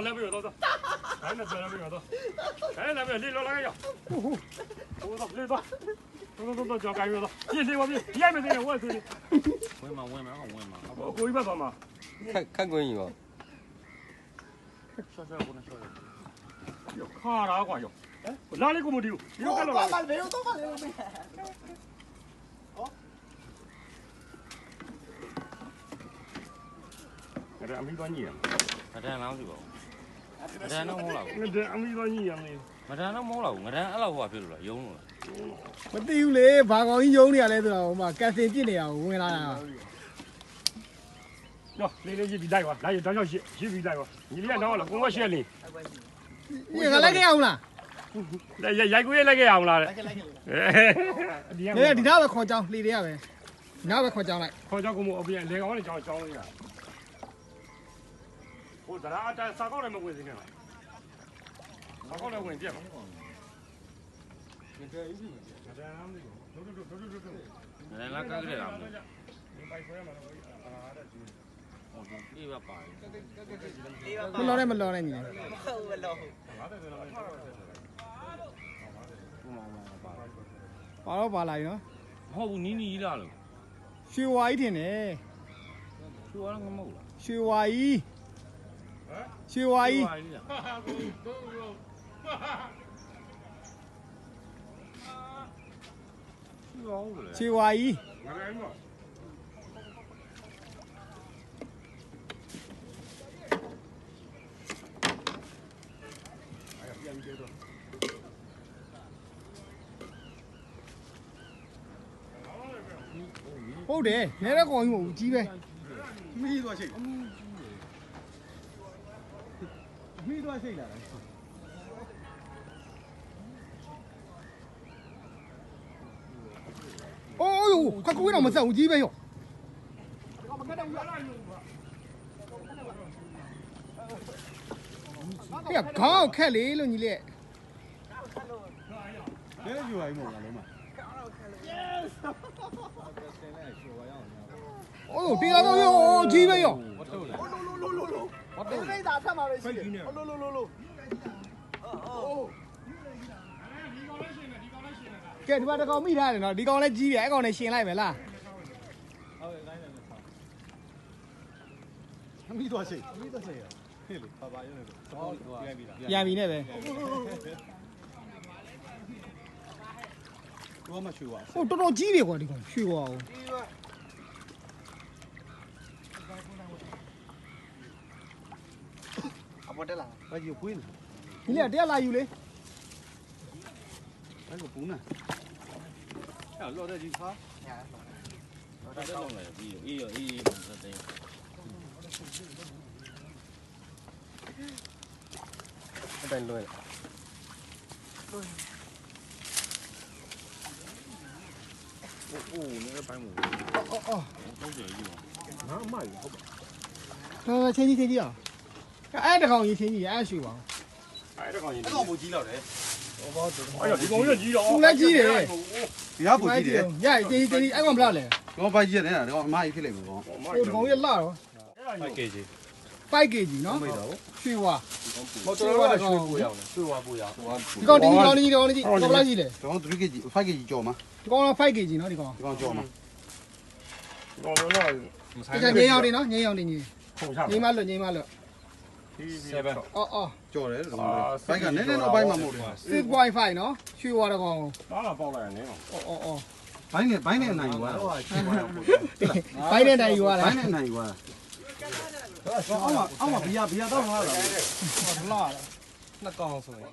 来没有到，来那来没有到，来来没有，你老来个，我到来到，到叫干月到，你我比也没得我这里，问嘛，我过一百多嘛，看过瘾吗？小不能小哟，卡哪挂哟？哎，哪里个没丢？有干了？没有，都没有。这还没多年。ငဒန်လောင်းစီပါငဒန်တော့မဟုတ်လားဘူး 这还没多年呢。ငဒန်တော့မဟုတ်လားဘူးငဒန်အဲ့လောက်ဟိုဖြစ်လို့လားယုံလို့လား မသိဘူးလေဘာကောင်ကြီးယုံနေရလဲဆိုတော့ဟိုမှာကန်စင်ပြစ်နေရအောင်ဝင်လာတာ 哟，来来，一笔带吧，来张小写，一笔带吧。你练着了，跟我学哩。 ဒီကလည်းကြအောင်လား 来也个月来个样啦。ဒီနားပဲခေါ်ကြောင်းလှေတွေကပဲနားပဲခေါ်ကြောင်းလိုက် 好家伙，我不演，连个我的教了一下。我这俩这啥搞来没问题呢？啥搞来问别个？ ငဒန်လားကတ်ကြရလားမဟုတ်ဘူးဒီပါပါ မလောနဲ့မလောနဲ့ညီ ပါတော့ပါလာပြီနော် မဟုတ်ဘူးနီးနီးလားလို့ ရွှေဝါကြီးထင်တယ် သူကလည်းမဟုတ်လား ရွှေဝါကြီးရွှေဝါကြီး ရွှေဝါကြီးဟုတ်တယ်နဲတဲ့ကောင်ကြီးမဟုတ်ဘူးကြီးပဲမီးသွားရှိတ်မီးသွားရှိတ်လာတယ်အိုးခက်ကွေးတော့မဆက်ဘူးကြီးပဲရောဟဲ့ခေါင်းခက်လေလို့ညီလေး 这个就还没完了嘛？ အိုးဒီကတော့ရောကြီးပဲရော 我走了。我都没打他妈的去喽ကဲဒီမှာတကောင်မိထားတယ်နော်ဒီကောင်လည်းကြီးတယ်အဲ့ကောင်လည်းရှင်လိုက်မယ်လား 没多少，没多少呀。对了，爸爸有那个，早远比了。 ပြန်ပြီနဲ့ပဲ 我没去过。 ဟိုတော်တော်ကြီးတယ်ကွာဒီကောင်ရွှေကွာအပေါ်တက်လာ 那就贵了， ဒီလေတရားလာယူလေ 那个不呢。哎，老在就差。 တော်တော်လုံးလိုက်ပြီးအေးရောအေးပုံစံတိုင်း အတိုင်းလွှဲ အိုးနည်းပိုင်းမို့ အော် ဟုတ်တယ်ကြီးပါ 那买的好吧？ အော်ချင်းကြီးအောင်အဲ့တကောင်ကြီးချင်းကြီးအဲ့ရွှေပါ 哎，这个你。那个不急了的。哎呀，你跟我越急了。 သူလည်းကြီးတယ် 比较不急的。 ရရချင်းကြီးအဲ့ကောင်ဘယ်လောက်လဲ 我把急的呢，这个买一批来不光。 ဟိုဒီကောင်ကြီးလာတော့ 5 kg。 5 kg နော် 没到。 ရွှေဝါ 我这个水不要了，水娃不要。 ဒီကောင်ဒီကောင်ကြီးကောင်ကြီးဘယ်လောက်ကြီးလဲ 这个3 kg，5 kg 交嘛？ ဒီကောင်က5 kg နော်ဒီကောင် 这个交嘛？我那。 ဒီကငင်းရောင်နေနော်ငင်းရောင်နေညီ 空下。 ငင်းမလွတ်ငင်းမလွတ် အော် 交的这个。5个，那那5嘛没的。 6.5 နော်ရွှေဝါတကောင် 哪了包来呢？ အော် 5年难有啊。 ဘိုင်းနဲ့တိုင်ယူရတယ် 5年难有啊。俺比呀到哪了？ လာ နှစ်ကောင်ဆိုရင်